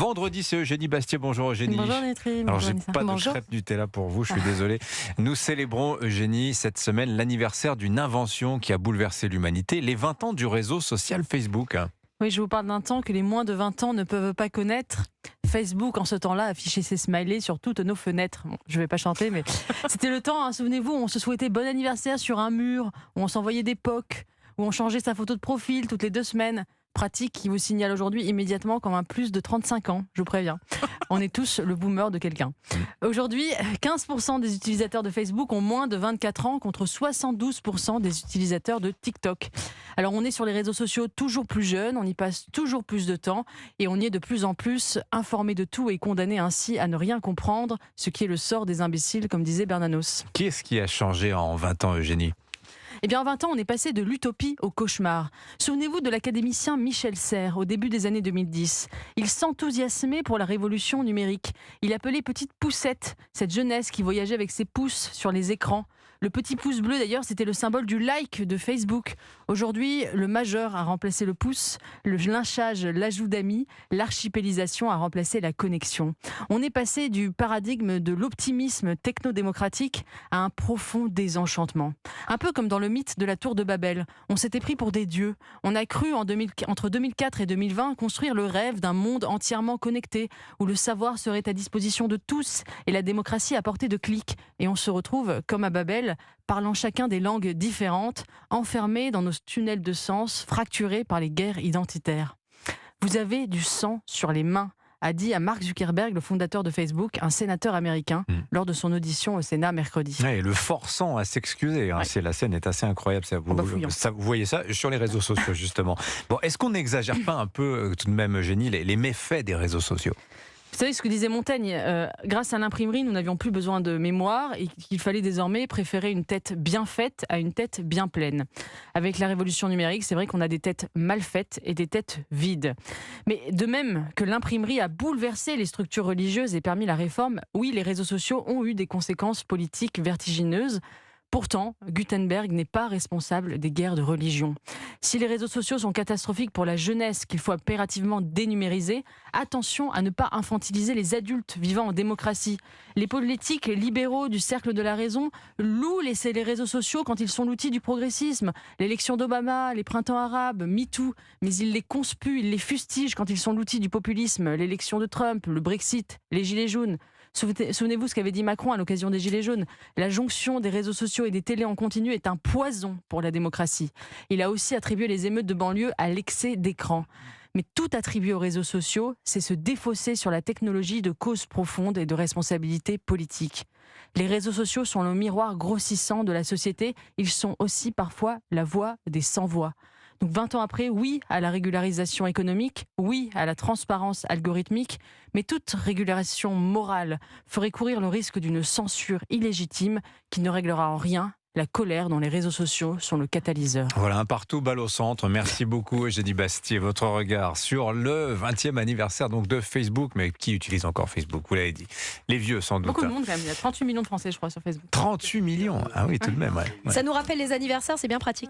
Vendredi, c'est Eugénie Bastier. Bonjour Eugénie. Bonjour Netri. Alors, Bonjour, j'ai Anissa. pas de Bonjour. crêpe Nutella pour vous, je suis désolé. Nous célébrons, Eugénie, cette semaine l'anniversaire d'une invention qui a bouleversé l'humanité, les 20 ans du réseau social Facebook. Oui, je vous parle d'un temps que les moins de 20 ans ne peuvent pas connaître. Facebook, en ce temps-là, affichait ses smileys sur toutes nos fenêtres. Bon, je ne vais pas chanter, mais c'était le temps, souvenez-vous, où on se souhaitait bon anniversaire sur un mur, où on s'envoyait des pocs, où on changeait sa photo de profil toutes les 2 semaines. Pratique qui vous signale aujourd'hui immédiatement comme un plus de 35 ans, je vous préviens. On est tous le boomer de quelqu'un. Aujourd'hui, 15% des utilisateurs de Facebook ont moins de 24 ans contre 72% des utilisateurs de TikTok. Alors on est sur les réseaux sociaux toujours plus jeunes, on y passe toujours plus de temps et on y est de plus en plus informé de tout et condamné ainsi à ne rien comprendre, ce qui est le sort des imbéciles, comme disait Bernanos. Qu'est-ce qui a changé en 20 ans, Eugénie ? Eh bien, en 20 ans, on est passé de l'utopie au cauchemar. Souvenez-vous de l'académicien Michel Serres, au début des années 2010. Il s'enthousiasmait pour la révolution numérique. Il appelait petite poussette cette jeunesse qui voyageait avec ses pouces sur les écrans. Le petit pouce bleu, d'ailleurs, c'était le symbole du like de Facebook. Aujourd'hui, le majeur a remplacé le pouce, le lynchage, l'ajout d'amis, l'archipélisation a remplacé la connexion. On est passé du paradigme de l'optimisme technodémocratique à un profond désenchantement. Un peu comme dans le mythe de la tour de Babel. On s'était pris pour des dieux. On a cru entre 2004 et 2020 construire le rêve d'un monde entièrement connecté, où le savoir serait à disposition de tous et la démocratie à portée de clics. Et on se retrouve, comme à Babel, parlant chacun des langues différentes, enfermés dans nos tunnels de sens, fracturés par les guerres identitaires. Vous avez du sang sur les mains, a dit à Mark Zuckerberg, le fondateur de Facebook, un sénateur américain, lors de son audition au Sénat mercredi. Et le forçant à s'excuser, Ouais. La scène est assez incroyable. Vous voyez ça sur les réseaux sociaux, justement. Bon, est-ce qu'on n'exagère pas un peu, tout de même, Eugénie, les méfaits des réseaux sociaux ? Vous savez ce que disait Montaigne, grâce à l'imprimerie, nous n'avions plus besoin de mémoire et qu'il fallait désormais préférer une tête bien faite à une tête bien pleine. Avec la révolution numérique, c'est vrai qu'on a des têtes mal faites et des têtes vides. Mais de même que l'imprimerie a bouleversé les structures religieuses et permis la réforme, oui, les réseaux sociaux ont eu des conséquences politiques vertigineuses. Pourtant, Gutenberg n'est pas responsable des guerres de religion. Si les réseaux sociaux sont catastrophiques pour la jeunesse qu'il faut impérativement dénumériser, attention à ne pas infantiliser les adultes vivant en démocratie. Les politiques libéraux du cercle de la raison louent les réseaux sociaux quand ils sont l'outil du progressisme. L'élection d'Obama, les printemps arabes, MeToo, mais ils les conspuent, ils les fustigent quand ils sont l'outil du populisme. L'élection de Trump, le Brexit, les gilets jaunes. Souvenez-vous ce qu'avait dit Macron à l'occasion des Gilets jaunes. La jonction des réseaux sociaux et des télés en continu est un poison pour la démocratie. Il a aussi attribué les émeutes de banlieue à l'excès d'écran. Mais tout attribué aux réseaux sociaux, c'est se défausser sur la technologie de causes profondes et de responsabilités politiques. Les réseaux sociaux sont le miroir grossissant de la société. Ils sont aussi parfois la voix des sans-voix. Donc 20 ans après, oui à la régularisation économique, oui à la transparence algorithmique, mais toute régulation morale ferait courir le risque d'une censure illégitime qui ne réglera en rien la colère dont les réseaux sociaux sont le catalyseur. Voilà, un partout, balle au centre. Merci beaucoup, Eugénie Bastier. Votre regard sur le 20e anniversaire donc, de Facebook. Mais qui utilise encore Facebook ? Vous l'avez dit. Les vieux, sans doute. Beaucoup de monde quand même, il y a 38 millions de Français je crois sur Facebook. 38 millions. Ah oui, tout de même. Ouais. Ça nous rappelle les anniversaires, c'est bien pratique.